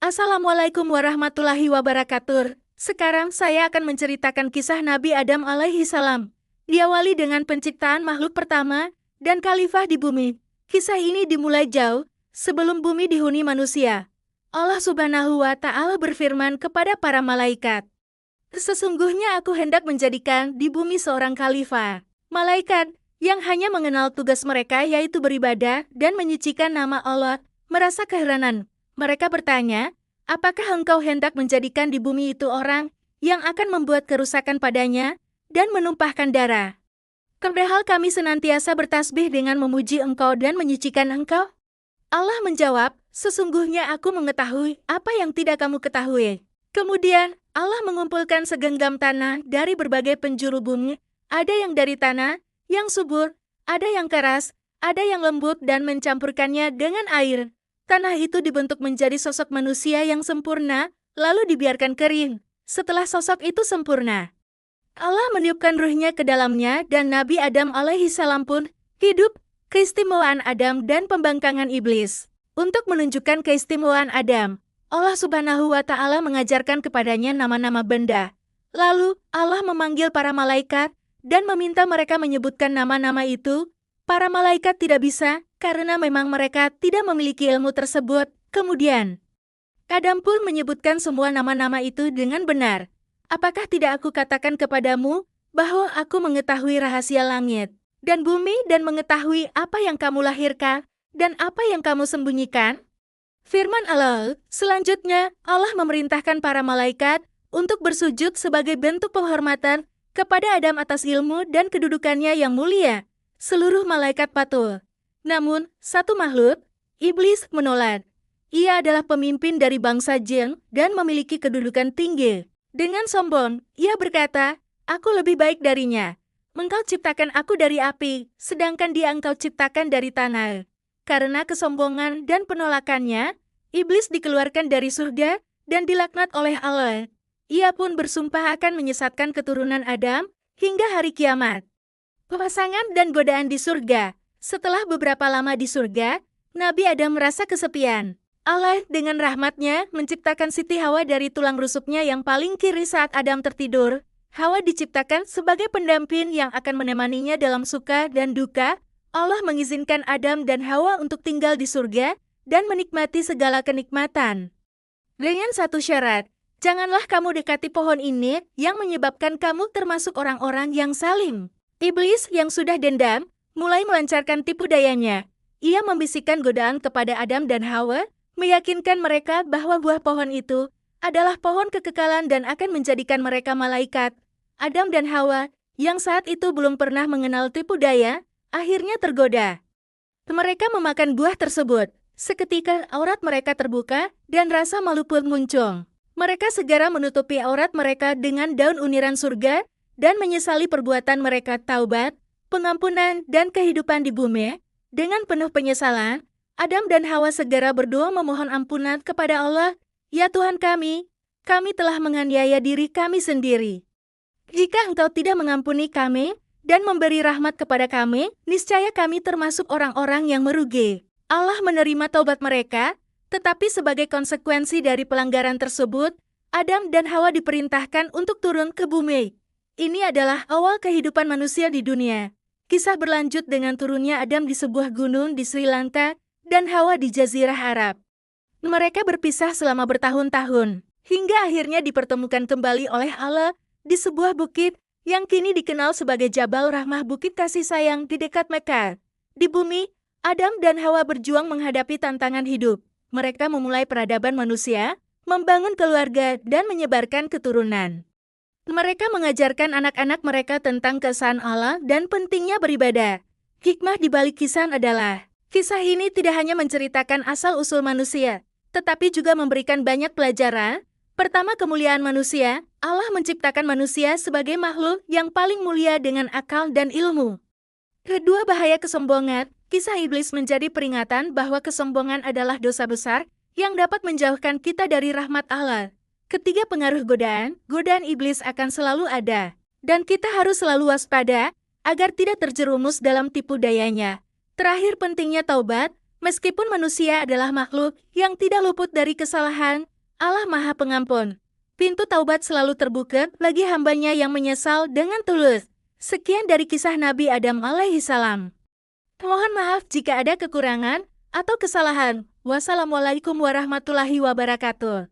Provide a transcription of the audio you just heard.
Assalamualaikum warahmatullahi wabarakatuh. Sekarang saya akan menceritakan kisah Nabi Adam alaihi salam. Diawali dengan penciptaan makhluk pertama dan khalifah di bumi. Kisah ini dimulai jauh sebelum bumi dihuni manusia. Allah Subhanahu wa Ta'ala berfirman kepada para malaikat, "Sesungguhnya aku hendak menjadikan di bumi seorang khalifah." Malaikat yang hanya mengenal tugas mereka yaitu beribadah dan menyucikan nama Allah merasa keheranan. Mereka bertanya, "Apakah engkau hendak menjadikan di bumi itu orang yang akan membuat kerusakan padanya dan menumpahkan darah? Padahal kami senantiasa bertasbih dengan memuji engkau dan menyucikan engkau?" Allah menjawab, "Sesungguhnya aku mengetahui apa yang tidak kamu ketahui." Kemudian Allah mengumpulkan segenggam tanah dari berbagai penjuru bumi. Ada yang dari tanah yang subur, ada yang keras, ada yang lembut dan mencampurkannya dengan air. Tanah itu dibentuk menjadi sosok manusia yang sempurna, lalu dibiarkan kering. Setelah sosok itu sempurna, Allah meniupkan ruhnya ke dalamnya dan Nabi Adam alaihi salam pun hidup. Keistimewaan Adam dan pembangkangan iblis. Untuk menunjukkan keistimewaan Adam, Allah Subhanahu wa Ta'ala mengajarkan kepadanya nama-nama benda. Lalu Allah memanggil para malaikat dan meminta mereka menyebutkan nama-nama itu. Para malaikat tidak bisa, karena memang mereka tidak memiliki ilmu tersebut. Kemudian, Adam pun menyebutkan semua nama-nama itu dengan benar. "Apakah tidak aku katakan kepadamu, bahwa aku mengetahui rahasia langit dan bumi dan mengetahui apa yang kamu lahirkan dan apa yang kamu sembunyikan?" Firman Allah, selanjutnya Allah memerintahkan para malaikat untuk bersujud sebagai bentuk penghormatan kepada Adam atas ilmu dan kedudukannya yang mulia. Seluruh malaikat patuh. Namun, satu makhluk, iblis, menolak. Ia adalah pemimpin dari bangsa jin dan memiliki kedudukan tinggi. Dengan sombong, ia berkata, "Aku lebih baik darinya. Engkau ciptakan aku dari api, sedangkan dia engkau ciptakan dari tanah." Karena kesombongan dan penolakannya, iblis dikeluarkan dari surga dan dilaknat oleh Allah. Ia pun bersumpah akan menyesatkan keturunan Adam hingga hari kiamat. Pasangan dan godaan di surga. Setelah beberapa lama di surga, Nabi Adam merasa kesepian. Allah dengan rahmatnya menciptakan Siti Hawa dari tulang rusuknya yang paling kiri saat Adam tertidur. Hawa diciptakan sebagai pendamping yang akan menemaninya dalam suka dan duka. Allah mengizinkan Adam dan Hawa untuk tinggal di surga dan menikmati segala kenikmatan. Dengan satu syarat, janganlah kamu dekati pohon ini yang menyebabkan kamu termasuk orang-orang yang zalim. Iblis yang sudah dendam mulai melancarkan tipu dayanya. Ia membisikkan godaan kepada Adam dan Hawa, meyakinkan mereka bahwa buah pohon itu adalah pohon kekekalan dan akan menjadikan mereka malaikat. Adam dan Hawa, yang saat itu belum pernah mengenal tipu daya, akhirnya tergoda. Mereka memakan buah tersebut. Seketika aurat mereka terbuka dan rasa malu pun muncul. Mereka segera menutupi aurat mereka dengan daun uniran surga dan menyesali perbuatan mereka. Taubat, pengampunan, dan kehidupan di bumi. Dengan penuh penyesalan, Adam dan Hawa segera berdoa memohon ampunan kepada Allah. "Ya Tuhan kami telah menganiaya diri kami sendiri. Jika Engkau tidak mengampuni kami dan memberi rahmat kepada kami, niscaya kami termasuk orang-orang yang merugi." Allah menerima taubat mereka, tetapi sebagai konsekuensi dari pelanggaran tersebut, Adam dan Hawa diperintahkan untuk turun ke bumi. Ini adalah awal kehidupan manusia di dunia. Kisah berlanjut dengan turunnya Adam di sebuah gunung di Sri Lanka dan Hawa di Jazirah Arab. Mereka berpisah selama bertahun-tahun, hingga akhirnya dipertemukan kembali oleh Allah di sebuah bukit yang kini dikenal sebagai Jabal Rahmah, Bukit Kasih Sayang di dekat Mekah. Di bumi, Adam dan Hawa berjuang menghadapi tantangan hidup. Mereka memulai peradaban manusia, membangun keluarga, dan menyebarkan keturunan. Mereka mengajarkan anak-anak mereka tentang keesaan Allah dan pentingnya beribadah. Hikmah di balik kisah adalah, kisah ini tidak hanya menceritakan asal-usul manusia, tetapi juga memberikan banyak pelajaran. Pertama, kemuliaan manusia. Allah menciptakan manusia sebagai makhluk yang paling mulia dengan akal dan ilmu. Kedua, bahaya kesombongan. Kisah iblis menjadi peringatan bahwa kesombongan adalah dosa besar yang dapat menjauhkan kita dari rahmat Allah. Ketiga, pengaruh godaan. Godaan iblis akan selalu ada, dan kita harus selalu waspada agar tidak terjerumus dalam tipu dayanya. Terakhir, pentingnya taubat. Meskipun manusia adalah makhluk yang tidak luput dari kesalahan, Allah Maha Pengampun. Pintu taubat selalu terbuka bagi hambanya yang menyesal dengan tulus. Sekian dari kisah Nabi Adam alaihissalam. Mohon maaf jika ada kekurangan atau kesalahan. Wassalamualaikum warahmatullahi wabarakatuh.